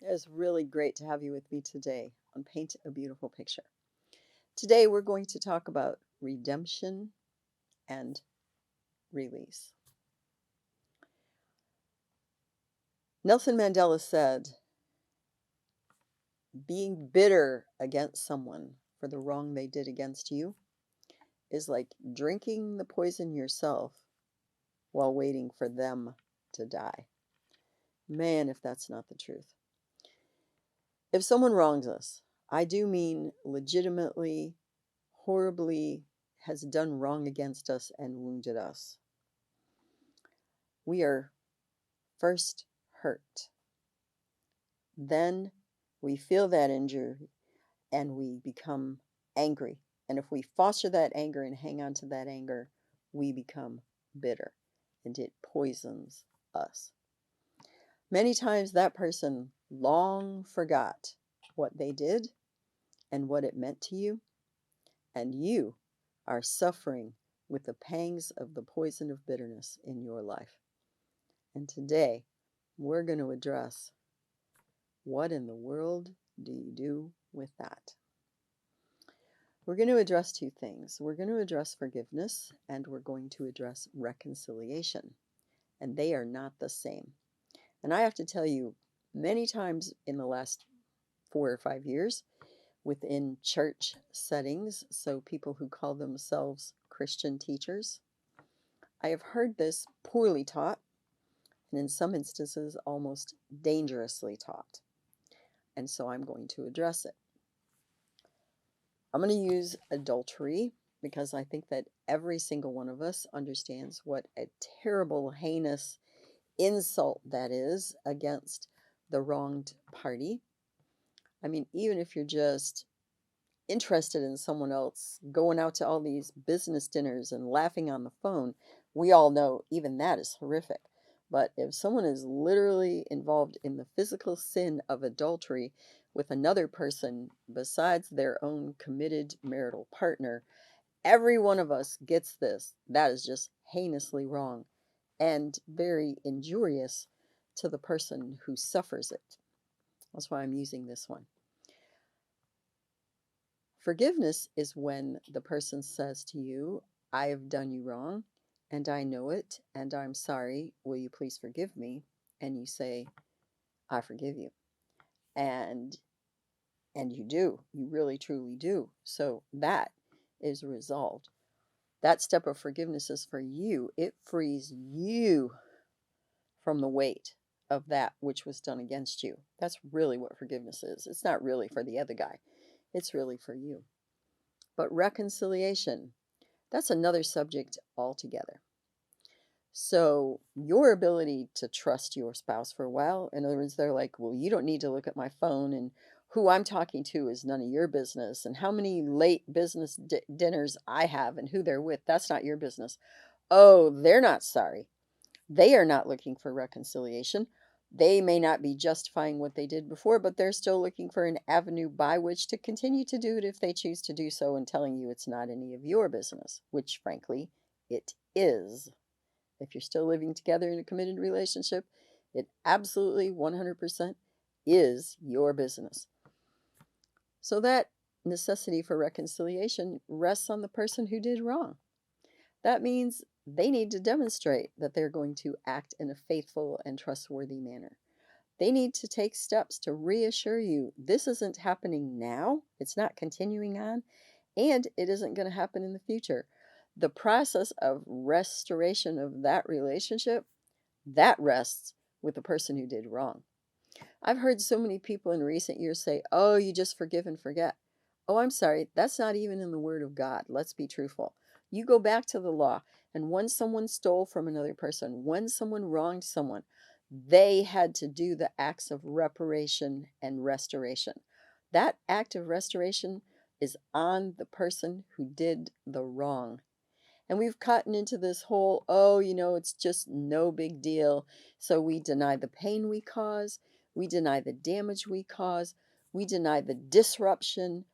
It's really great to have you with me today on Paint a Beautiful Picture. Today we're going to talk about redemption and release. Nelson Mandela said, being bitter against someone for the wrong they did against you is like drinking the poison yourself while waiting for them to die. Man, if that's not the truth. If someone wrongs us, I do mean legitimately, horribly has done wrong against us and wounded us, we are first hurt. Then we feel that injury and we become angry. And if we foster that anger and hang on to that anger, we become bitter and it poisons us. Many times that person long forgot what they did and what it meant to you, and you are suffering with the pangs of the poison of bitterness in your life. And today, we're going to address what in the world do you do with that? We're going to address two things. We're going to address forgiveness and we're going to address reconciliation. And they are not the same. And I have to tell you, many times in the last 4 or 5 years, within church settings, so people who call themselves Christian teachers, I have heard this poorly taught, and in some instances almost dangerously taught. And so I'm going to address it. I'm going to use adultery because I think that every single one of us understands what a terrible, heinous insult that is against the wronged party. I mean, even if you're just interested in someone else, going out to all these business dinners and laughing on the phone, we all know even that is horrific. But if someone is literally involved in the physical sin of adultery with another person besides their own committed marital partner, every one of us gets this. That is just heinously wrong and very injurious to the person who suffers it. That's why I'm using this one. Forgiveness is when the person says to you, I have done you wrong, and I know it, and I'm sorry. Will you please forgive me? And you say, I forgive you. And you do. You really, truly do. So that is resolved. That step of forgiveness is for you. It frees you from the weight of that which was done against you. That's really what forgiveness is. It's not really for the other guy. It's really for you. But reconciliation, that's another subject altogether. So your ability to trust your spouse for a while, in other words, they're like, well, you don't need to look at my phone, and who I'm talking to is none of your business, and how many late business dinners I have and who they're with, that's not your business. Oh, they're not sorry. They are not looking for reconciliation. They may not be justifying what they did before, but they're still looking for an avenue by which to continue to do it if they choose to do so, and telling you it's not any of your business, which frankly, it is. If you're still living together in a committed relationship, it absolutely 100% is your business. So that necessity for reconciliation rests on the person who did wrong. That means they need to demonstrate that they're going to act in a faithful and trustworthy manner. They need to take steps to reassure you this isn't happening now, it's not continuing on, and it isn't going to happen in the future. The process of restoration of that relationship, that rests with the person who did wrong. I've heard so many people in recent years say, oh, you just forgive and forget. Oh, I'm sorry, that's not even in the Word of God. Let's be truthful. You go back to the law, and when someone stole from another person, when someone wronged someone, they had to do the acts of reparation and restoration. That act of restoration is on the person who did the wrong. And we've gotten into this whole, oh, it's just no big deal. So we deny the pain we cause. We deny the damage we cause. We deny the disruption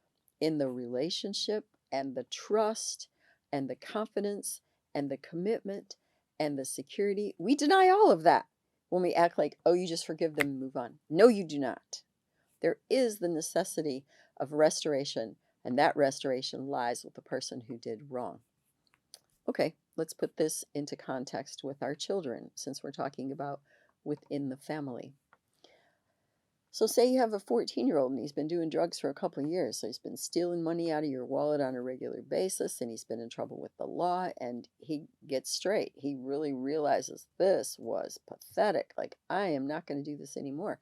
in the relationship and the trust and the confidence and the commitment and the security. We deny all of that when we act like, oh, you just forgive them and move on. No, you do not. There is the necessity of restoration, and that restoration lies with the person who did wrong. Okay, let's put this into context with our children, since we're talking about within the family. So, say you have a 14-year-old and he's been doing drugs for a couple of years. So, he's been stealing money out of your wallet on a regular basis, and he's been in trouble with the law, and he gets straight. He really realizes this was pathetic. Like, I am not going to do this anymore.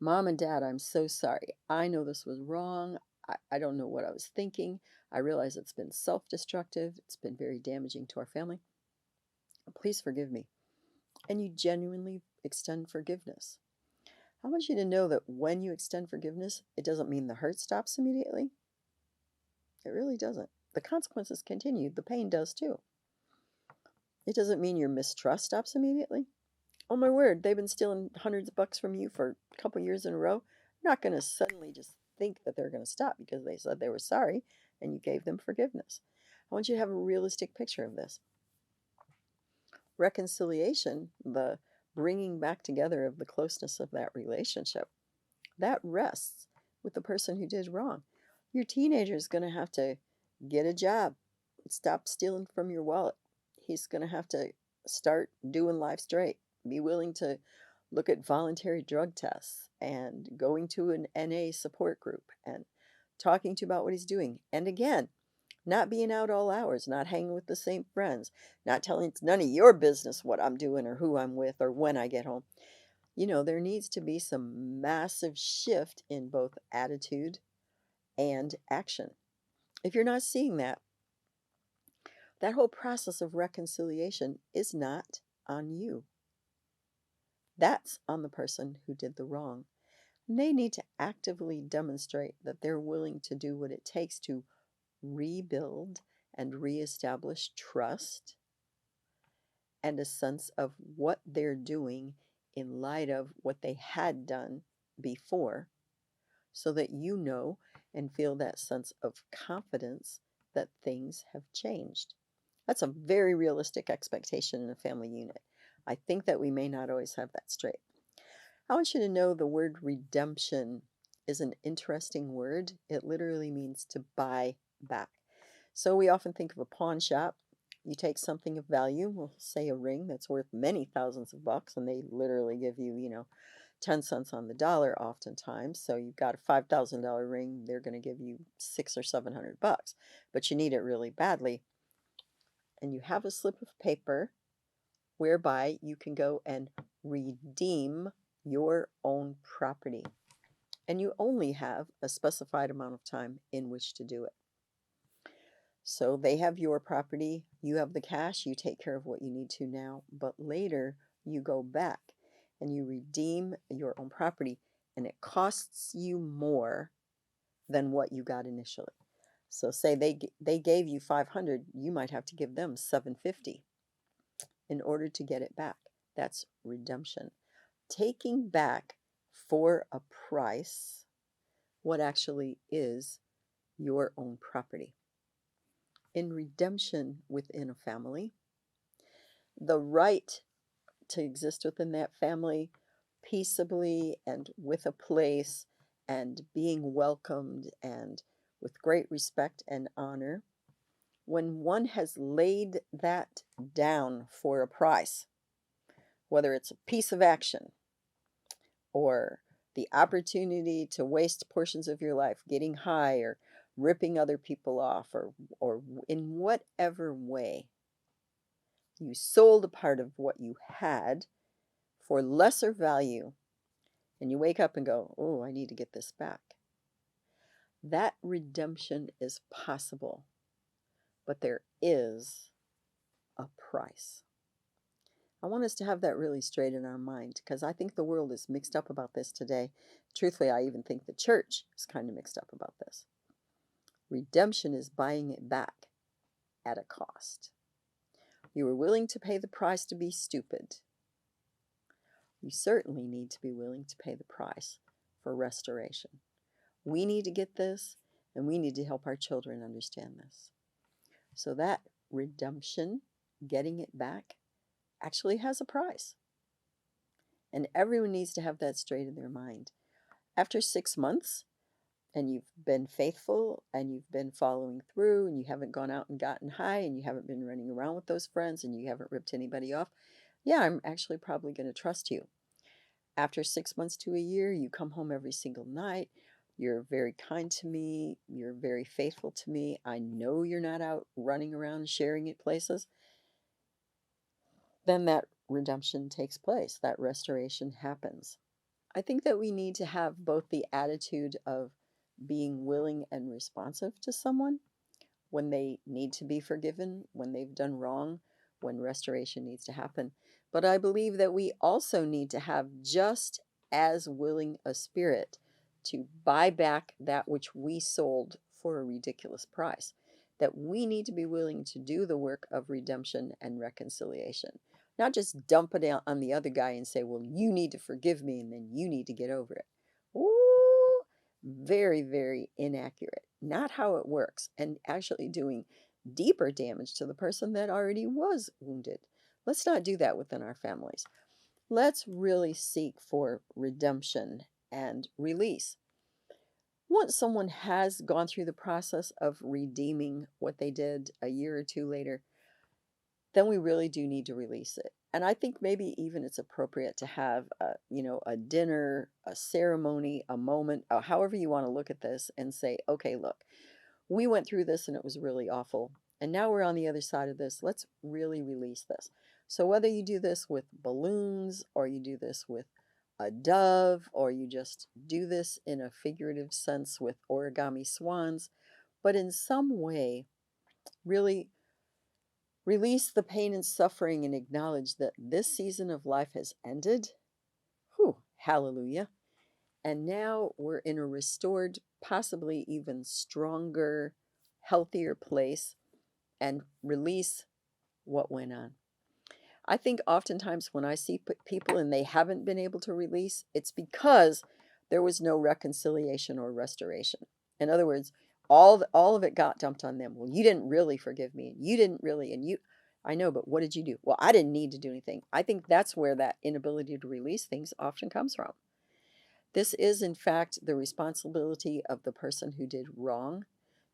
Mom and Dad, I'm so sorry. I know this was wrong. I don't know what I was thinking. I realize it's been self destructive, it's been very damaging to our family. Please forgive me. And you genuinely extend forgiveness. I want you to know that when you extend forgiveness, it doesn't mean the hurt stops immediately. It really doesn't. The consequences continue, the pain does too. It doesn't mean your mistrust stops immediately. Oh my word, they've been stealing hundreds of bucks from you for a couple years in a row. You're not going to suddenly just think that they're going to stop because they said they were sorry and you gave them forgiveness. I want you to have a realistic picture of this. Reconciliation, the bringing back together of the closeness of that relationship, that rests with the person who did wrong. Your teenager is going to have to get a job, stop stealing from your wallet. He's going to have to start doing life straight, be willing to look at voluntary drug tests and going to an NA support group and talking to you about what he's doing. And again, not being out all hours, not hanging with the same friends, not telling it's none of your business what I'm doing or who I'm with or when I get home. There needs to be some massive shift in both attitude and action. If you're not seeing that, that whole process of reconciliation is not on you. That's on the person who did the wrong. And they need to actively demonstrate that they're willing to do what it takes to rebuild and reestablish trust and a sense of what they're doing in light of what they had done before, so that you know and feel that sense of confidence that things have changed. That's a very realistic expectation in a family unit. I think that we may not always have that straight. I want you to know the word redemption is an interesting word. It literally means to buy back. So we often think of a pawn shop. You take something of value, we'll say a ring that's worth many thousands of bucks, and they literally give you, 10 cents on the dollar oftentimes. So you've got a $5,000 ring, they're going to give you 600 or 700 bucks, but you need it really badly. And you have a slip of paper whereby you can go and redeem your own property. And you only have a specified amount of time in which to do it. So they have your property, you have the cash, you take care of what you need to now, but later you go back and you redeem your own property, and it costs you more than what you got initially. So say they gave you 500, you might have to give them 750 in order to get it back. That's redemption. Taking back for a price what actually is your own property. In redemption within a family, the right to exist within that family peaceably and with a place and being welcomed and with great respect and honor, when one has laid that down for a price, whether it's a piece of action or the opportunity to waste portions of your life getting high or ripping other people off, or in whatever way you sold a part of what you had for lesser value, and you wake up and go, oh, I need to get this back. That redemption is possible, but there is a price. I want us to have that really straight in our mind, because I think the world is mixed up about this today. Truthfully, I even think the church is kind of mixed up about this. Redemption is buying it back at a cost. You were willing to pay the price to be stupid. You certainly need to be willing to pay the price for restoration. We need to get this, and we need to help our children understand this. So that redemption, getting it back, actually has a price. And everyone needs to have that straight in their mind. After 6 months, and you've been faithful and you've been following through and you haven't gone out and gotten high and you haven't been running around with those friends and you haven't ripped anybody off, yeah, I'm actually probably going to trust you. After 6 months to a year, you come home every single night. You're very kind to me. You're very faithful to me. I know you're not out running around sharing it places. Then that redemption takes place. That restoration happens. I think that we need to have both the attitude of being willing and responsive to someone when they need to be forgiven, when they've done wrong, when restoration needs to happen. But I believe that we also need to have just as willing a spirit to buy back that which we sold for a ridiculous price. That we need to be willing to do the work of redemption and reconciliation. Not just dump it on the other guy and say, well, you need to forgive me and then you need to get over it. Ooh, very, very inaccurate. Not how it works, and actually doing deeper damage to the person that already was wounded. Let's not do that within our families. Let's really seek for redemption and release. Once someone has gone through the process of redeeming what they did a year or two later, then we really do need to release it. And I think maybe even it's appropriate to have a dinner, a ceremony, a moment, however you want to look at this and say, okay, look, we went through this and it was really awful. And now we're on the other side of this. Let's really release this. So whether you do this with balloons or you do this with a dove or you just do this in a figurative sense with origami swans, but in some way, really release the pain and suffering and acknowledge that this season of life has ended. Whew, hallelujah. And now we're in a restored, possibly even stronger, healthier place and release what went on. I think oftentimes when I see people and they haven't been able to release, it's because there was no reconciliation or restoration. In other words, all of it got dumped on them. Well, you didn't really forgive me, and you didn't really, and you, I know, but what did you do? Well, I didn't need to do anything. I think that's where that inability to release things often comes from. This is, in fact, the responsibility of the person who did wrong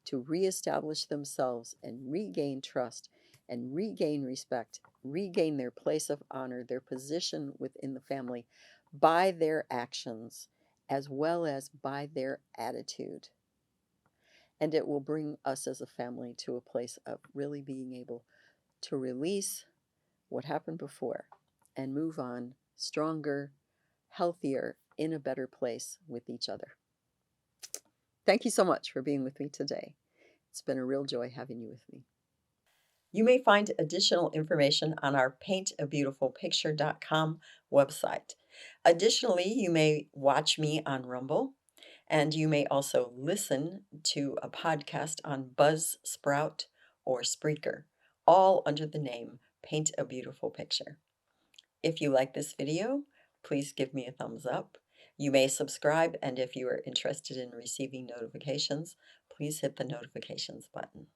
to reestablish themselves and regain trust and regain respect, regain their place of honor, their position within the family by their actions as well as by their attitude. And it will bring us as a family to a place of really being able to release what happened before and move on stronger, healthier, in a better place with each other. Thank you so much for being with me today. It's been a real joy having you with me. You may find additional information on our paintabeautifulpicture.com website. Additionally, you may watch me on Rumble, and you may also listen to a podcast on Buzzsprout or Spreaker, all under the name Paint a Beautiful Picture. If you like this video, please give me a thumbs up. You may subscribe, and if you are interested in receiving notifications, please hit the notifications button.